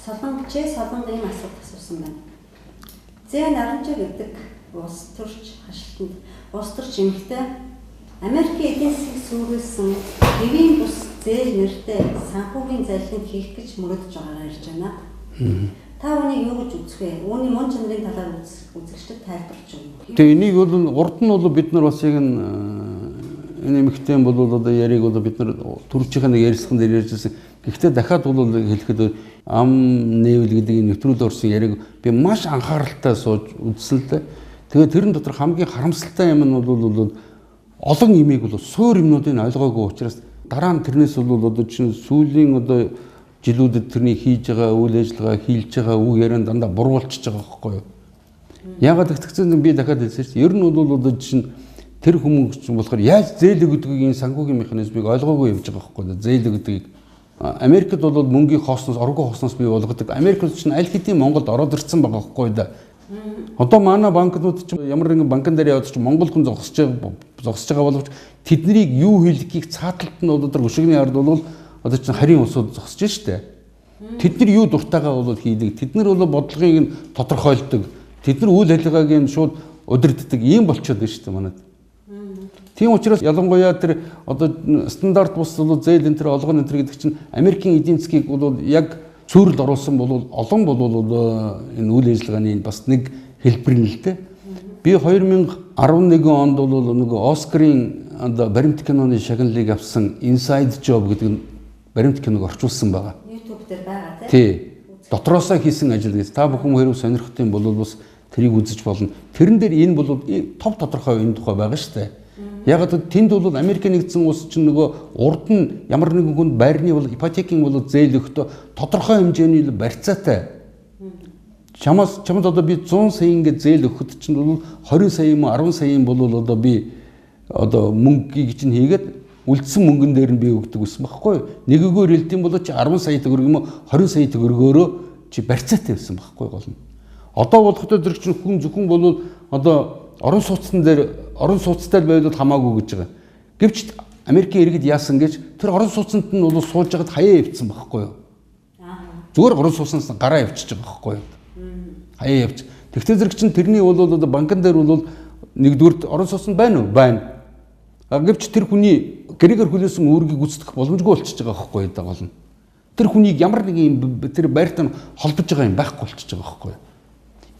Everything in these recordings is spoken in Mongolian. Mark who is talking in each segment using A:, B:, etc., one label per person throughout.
A: Солонгочээс солонгын асуулт асуусан байна. Зэн Наранжаа гэдэг улс төрч хашилтанд улс төрч эмэгтэй Америкийн эдийн засгийг сүүрүүлсэн хэвийн бус зээл нэртэй санхүүгийн залилыг хийх гэж мөрөдөж байгаагаар ярьж байна. Та үүнийг юу гэж үзэх вэ? Үүний мөн чанарын талаар үзэгчдэд тайлбарч өгнө.
B: Тэгээ энийг бол урд нь бол бид нар бас яг энэ эмэгтэй бол одоо яриг бол бид нар төрөвчийн нэг ярилцсан дээр ярьжсэн. Гэхдээ дахиад бол хэлэхэд ам нээвэл гэдэг энэ нэвтрүүлгээр орсон яриг би маш анхааралтай сууж үзсэн л дээ. Тэгээ тэрэн дотор хамгийн харамсалтай юм нь бол олон имийг бол суур юмнуудыг ойлгоогүй учраас дараа нь тэрнээс бол одоо чинь сүүлийн одоо жилүүдэд тэрний хийж байгаа үйл ажиллагаа хийлж байгаа үг яриан дандаа буруулчихж байгаа байхгүй юу. Яагаад гэвэл би дахиад хэлсэн чинь ер нь бол одоо чинь тэр хүмүүс болохоор яаж зээл өгдөгийг энэ санхүүгийн механизмыг ойлгоогүй явж байгаа байхгүй юу. Зээл өгдөгийг Америкт бол мөнгийн хоосноос оргоо хоосноос бий болгодог. Америкт чинь аль хэдийн Монголд ороод ирсэн байгаа байхгүй юу да. Одоо манай банкнууд чинь ямар нэгэн банкн дээр яваад чинь Монгол хүн зогсож байгаа боловч тэднийг юу хийлгэхийг цааталт нь одоо өшигний ард бол одоо чинь харийн улсууд зогсож штэ. Тэд нар юу дуртайгаа бол хийдэг. Тэд нар бол бодлогыг нь тодорхойлдог. Тэд нар үйл ажиллагааг нь шууд удирддаг ийм болчиход байна штэ манайд. Тийм учраас ялангуяа тэр одоо стандарт бус бол зээл энэ төр олгон энэ төр гэдэг чинь Америкийн эдийн засгийг бол яг цөөрөлд оруулсан бол олон бол одоо энэ үйл ажиллагааны бас нэг хэлбэр нь л дээ. Би 2011 онд бол нэг Оскарын одоо баримт киноны шагналыг авсан Inside Job гэдэг баримт киног орчуулсан байгаа.
A: YouTube дээр байгаа
B: тий. Дотроосоо хийсэн ажил гэж та бүхэн хэрэг сонирхох юм бол бас тэрийг үзэж болно. Тэрэн дээр энэ бол тов тодорхой энэ тухай байгаа шүү дээ. Яг л тэнд бол Америк нэгдсэн улс чинь нөгөө урд нь ямар нэгэн хүнд байрны бол ипотекийн бол зээл өгөхдөө тодорхой хэмжээний барьцаатай. Чамд одоо би 100 сая ингээд зээл өгөхөд чинь бол 20 сая юм 10 сая юм бол одоо би одоо мөнгөийг чинь хийгээд үлдсэн мөнгөн дээр нь би өгдөг гэсэн байхгүй юу? Нэгөөгөөр хэлдэм бол чи 10 сая төгрөг юм уу 20 сая төгрөгөөрөө чи барьцаатай байсан байхгүй гол нь. Одоо болохдоо зэрэг чинь хүн зөвхөн бол одоо орон сууцтай байвал хамаагүй гэж байгаа. Гэвч Америкийн иргэд яасан гэж тэр орон сууцнд нь бол сууж байгаад хаяа явцсан байхгүй юу? Зүгээр орон сууцнаас гараа явчихж байгаа байхгүй юу? Хаяа явж. Тэгтээ зэрэг чинь тэрний бол одоо банкн дээр бол нэгдүгээр орон сууцнд байна уу? Байна. Гэвч тэр хүний гэрээгээр хүлээсэн үүргийг гүйцэтгэх боломжгүй болчихж байгаа байхгүй юу даа болно. Тэр хүнийг ямар нэг юм тэр байртай холбож байгаа юм байхгүй болчихж байгаа байхгүй юу?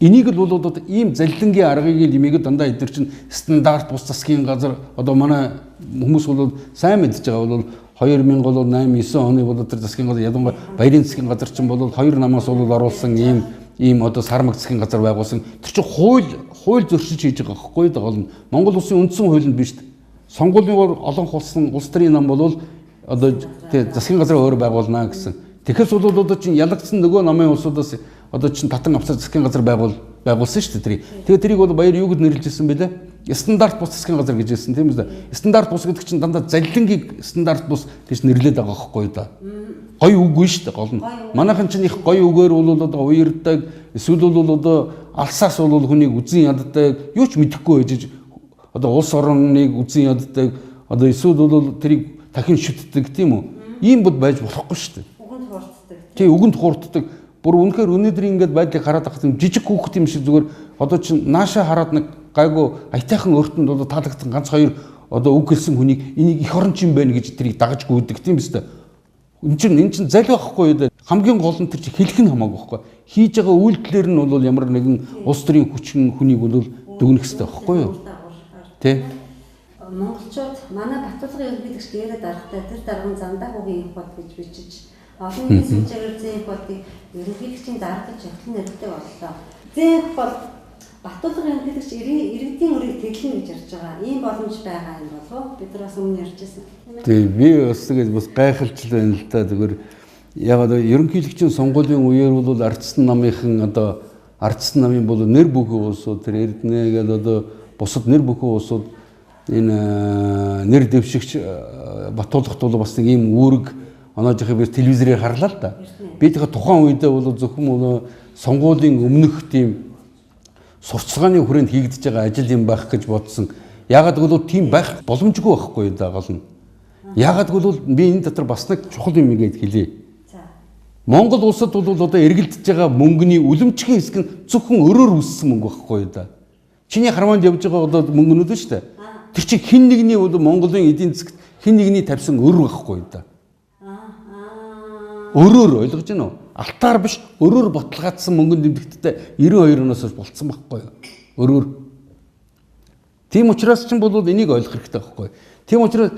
B: Энийг л бол одоо ийм залилангийн аргыг имийг дандаа эдгээр чинь стандарт бус засгийн газар одоо манай хүмүүс бол сайн мэдж байгаа бол 2008-9 оны бол тэр засгийн газар ялангуяа баярын засгийн газар чинь бол 2 намаас бол оруулсан ийм одоо сармаг засгийн газар байгуулсан. Тэр чинь хууль зөрчиж хийж байгаа байхгүй даа болно. Монгол улсын үндсэн хуулинд биш. Сонгуулийн олон хулсан улс төрийн нам бол одоо засгийн газар өөр байгуулна гэсэн. Тэгэхээс бол одоо чинь ялагдсан нөгөө намын улсуудаас одоо чинь татан авцаа засгийн газар байгуулсан шүү дээ тэрийг. Тэгээ тэрийг бол баяр юу гэж нэрлэжсэн бэ лээ? Стандарт бус засгийн газар гэж хэлсэн тийм үү? Стандарт бус гэдэг чинь дандаа залилангийг стандарт бус гэж нэрлээд байгаа байхгүй да. Гоё үгүй шүү дээ гол нь. Манайхан чинь их гоё үгээр бол одоо уярдаг эсвэл бол одоо алсаас бол хүнийг үзэн яддаг юу ч мэдэхгүй байж одоо улс орныг үзэн яддаг одоо эсвэл бол тэрийг дахин шүтдэг тийм үү? Ийм бод байж болохгүй шүү дээ.
A: Үгэнд хуурддаг.
B: Тий үгэнд хуурддаг. Бүр үнэхээр өнөөдөр ингээд байдлыг хараад ахсан жижиг хүүхэд юм шиг зүгээр одоо чинь нааша хараад нэг гайгүй аятайхан өөртөнд бол таалагдсан ганц хоёр одоо үг хэлсэн хүнийг энийг их орон чинь байна гэж тэрийг дагаж гүйдэг тийм биз дээ. Энэ чинь зал байхгүй юу? Хамгийн гол нь тэр чинь хэлэх нь хамаагүй байхгүй. Хийж байгаа үйлдэлээр нь бол ямар нэгэн улс төрийн хүчин хүнийг бол дүгнэх хэрэгтэй байхгүй юу? Тэ.
A: Монголчууд манай Батулгын ерөнхийлөгч яриад аргатай тэр даргын зандаа хүүгийн хот гэж бичиж олон нийтийн сүлжээгээр зээх бодыг ерөнхийлөгчийн дардаж явтал нэртэй боллоо. Зээх бол Батулгын ерөнхийлөгч иргэдийн өрийг тэглэнэ гэж ярьж байгаа. Ийм боломж байгаа юм болов уу? Бид нар бас өмнө ярьжсэн.
B: Тий, би бас тэгээд бас гайхалтай байна л да. Зүгээр яг одоо ерөнхийлөгчийн сонгуулийн үеэр бол ардсан намынхан одоо ардсан намын бол нэр бүхэн улсууд тэр Эрдэнэ гэдэг одоо бусад нэр бүхэн улсууд энэ нэр дэвшигч Батулгад бол бас нэг ийм үүрэг оноожихыг би телевизээр харлаа л да. Би тэгэхээр тухайн үедээ бол зөвхөн сонгуулийн өмнөх тийм сурталчилгааны хүрээнд хийгдэж байгаа ажил юм байх гэж бодсон. Яагаад гэвэл тийм байх боломжгүй байхгүй да гол нь. Яагаад гэвэл би энэ дотор бас нэг чухал юм гээд хэлье. Монгол улсад бол одоо эргэлдэж байгаа мөнгөний үлэмчгийн хэсэг нь зөвхөн өрөөр үүссэн мөнгө байхгүй да. Чиний харманд явж байгаа одоо мөнгөнүүд нь шүү дээ. Тэр чинь хин нэгний бол Монголын эдийн засагт хин нэгний тавьсан өр байхгүй да. Өрөөр ойлгож байна уу? Алтаар биш өрөөр баталгаажсан мөнгөнд нэмэгдэлтэй 92 оноос хойш болцсон байхгүй юу? Өрөөр. Тийм учраас ч бол энийг ойлгох хэрэгтэй байхгүй. Тийм учраас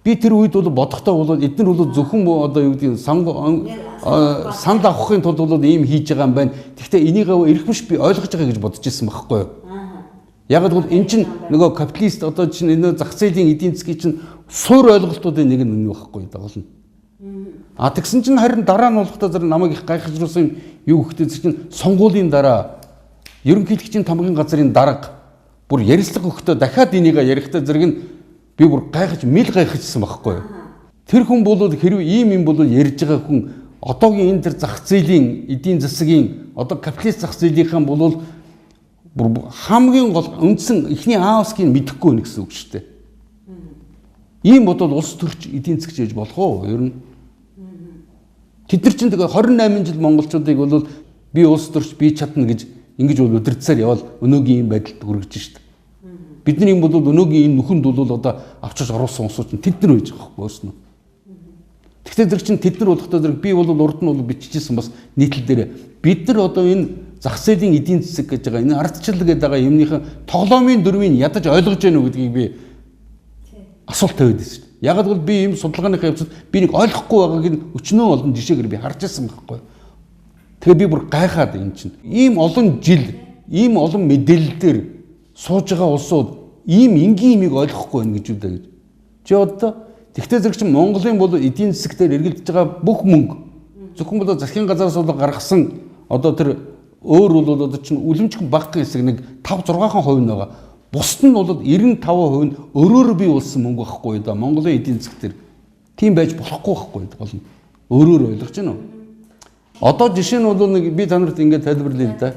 B: би тэр үед бол бодохдоо бол эдгээр бол зөвхөн одоо юу гэдэг санд авахын тулд бол ийм хийж байгаа юм байна. Гэхдээ энийг эрх биш би ойлгож байгаа гэж бодож ирсэн байхгүй юу? Яг л эн чинь нөгөө капиталист одоо чинь энэ зах зээлийн эдийн засгийн чинь суур ойлголтуудын нэг нь байхгүй дагуулна. А тэгсэн чинь харин дараа нь болохдоо зэрэг намайг их гайхажруулсан юу гэхдээ чинь сонгуулийн дараа ерөнхийлөгчийн тамгын газрын дарга бүр ярилцлага өгөхдөө дахиад энийг ярихдаа зэрэг нь би бүр гайхажсэн байхгүй юу. Тэр хүн бол хэрвээ ийм бол ярьж байгаа хүн одоогийн энэ тэр зах зээлийн эдийн засгийн одоо капиталист зах зээлийнхэн бол бүр хамгийн гол үндсэн эхний аавсгийг мэдэхгүй байна гэсэн үг шүү дээ. Ийм бодвол улс төрч эдийн засгч ээж болох уу? Ер нь тэд нар чинь тэгээ 28 жил монголчуудыг бол би улс төрч би чадна гэж ингэж бол өдөрцсээр явал өнөөгийн ийм байдалд хүрэж шүү дээ. Бидний юм бол өнөөгийн энэ нүхэнд бол одоо авчиж оруулсан улсууд нь тэд нар байж байгаа байхгүй өөрснөө. Тэгвэл зэрэг чинь тэд нар болохдоо зэрэг би бол урд нь бол бичижсэн бас нийтлэл дээр бид нар одоо энэ зах зээлийн эдийн засаг гэж байгаа энэ ардчлал гэдэг байгаа юмныхаа тоглоомын дөрвийг ядаж ойлгож байна уу гэдгийг би асуулт тавиад байсан. Яг л би ийм судалгааныхаа явцад би нэг ойлгохгүй байгааг нь өчнөө олон жишээгээр би харж байсан байхгүй. Тэгээ би бүр гайхаад энэ чинь ийм олон жил ийм олон мэдээлэлээр сууж байгаа улсууд ийм энгийн имийг ойлгохгүй байна гэж үү гэж. Чи одоо тэгтээ зэрэг чинь Монголын бол эдийн засаг дээр эргэлдэж байгаа бүх мөнгө зөвхөн бол засгийн газраас бол гаргасан одоо тэр өөр бол одоо чинь үлэмжхэн багахан хэсэг нэг 5-6% нь байгаа. Бусд нь бол 95% нь өрөөр бий болсон мөнгө байхгүй да. Монголын эдийн засаг дээр тийм байж болохгүй байхгүй болно. Өрөөр ойлгож байна уу? Одоо жишээ нь бол нэг би танарт ингэж тайлбарлая л да.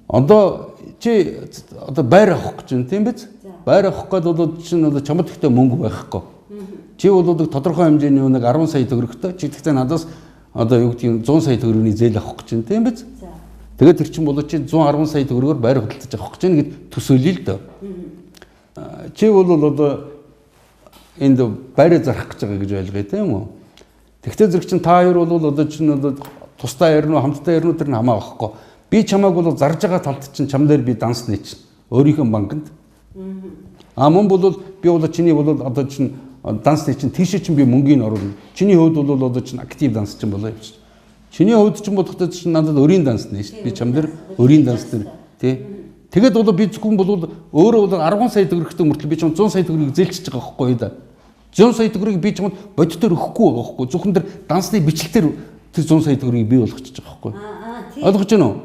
B: Одоо чи одоо байр авах гэж байна тийм биз? Байр авах гэдэг бол чинь одоо чамд ихтэй мөнгө байхгүй. Чи бол тодорхой хэмжээний нэг 10 сая төгрөгтэй чи тэгтээ надаас одоо юу гэдгийг 100 сая төгрөгийн зээл авах гэж байна тийм биз? Тэгээд тэр чинь бол чи 110 сая төгрөгөөр байр хөдөлж авах гэж байна гэд төсөөлөе л дөө. Чи бол одоо энд байраа зарах гэж байгаа гэж ойлгоё тийм үү? Тэгтээ зэрэг чинь та хоёр бол одоо чинь одоо тусдаа ярина уу хамтдаа ярина уу тэр нь хамаахгүй. Би чамааг бол зарж байгаа талд чинь чам дээр би данс нээч. Өөрийнхөө банкнд. Мөн бол би бол чиний бол одоо чинь дансны чинь тийшээ чинь би мөнгөний оруулна. Чиний хувьд бол одоо чинь актив данс чинь болоо явчих. Чиний хувьд чинь бодохдоо чинь надад өрийн данс нэ шүү дээ. Би чам дээр өрийн данс дээр тий. Тэгээд бол би зөвхөн бол өөрөө бол 10 сая төгрөгтэй мөртлөө би чам 100 сая төгрөгийг зээлчиж байгаа байхгүй да. 100 сая төгрөгийг би чамд бодитоор өгөхгүй байгаа байхгүй. Зөвхөн тэр дансны бичлэлээр тэр 100 сая төгрөгийг бий болгочих байгаа байхгүй. Ойлгож байна уу?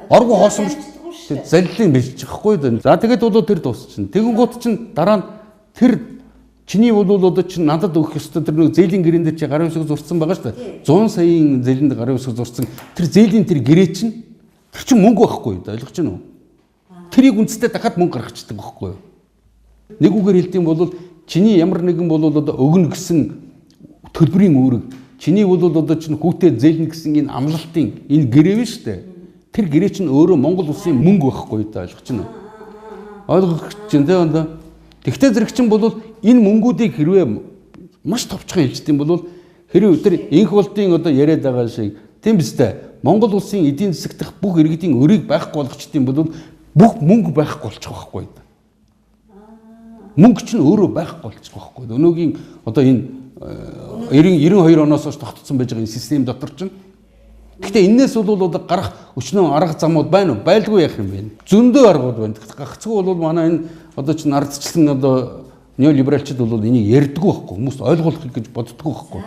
B: Оргоо хоосон биш. Залилын бэлж байхгүй да. За тэгээд бол тэр дуусчихна. Тэгэнгუут чинь дараа нь тэр чиний бол одоо чинь надад өгөх ёстой тэр нэг зээлийн гэрэн дээр чи гарын үсэг зурцсан байгаа шүү дээ. 100 саяын зээлэнд гарын үсэг зурцсан. Тэр зээлийн тэр гэрээ чинь тэр чинь мөнгө байхгүй да. Ойлгож байна уу? Тэрийг үндэстэй дахиад мөнгө гаргацдаг байхгүй юу? Нэг үгээр хэлдэм бол чиний ямар нэгэн бол одоо өгнө гэсэн төлбөрийн үүрэг чиний бол одоо чинь хүүтэй зээлнэ гэсэн энэ амлалтын энэ гэрээ биш үү? Тэр гэрээ чинь өөрөө Монгол улсын мөнгө байхгүй да. Ойлгож байна уу? Ойлгох чинь тэ. Тэгтээ зэрэг чинь бол энэ мөнгүүдийг хэрвээ маш товчхон хэлждэг юм бол хэрвээ тэр инх болтын одоо яриад байгаа шиг тийм биз дээ. Монгол улсын эдийн засаг дах бүх иргэдийн өрийг байхгүй болгочтой юм бол бүх мөнгө байхгүй болчих واخгүй. Мөнгө чинь өөрөө байхгүй болчих واخгүй. Өнөөгийн одоо энэ 92 оноос хойш тогтцсон байж байгаа энэ систем дотор чинь гэхдээ энээс бол одоо гарах өчнөө арга замууд байна уу? Байлгүй яах юм бэ? Зөндөө аргууд байна. Гагцгүй бол манай энэ одоо чинь ардчлан одоо неолибералчид бол энийг ярьдаггүй байхгүй. Хүмүүс ойлгуулах гэж боддоггүй байхгүй.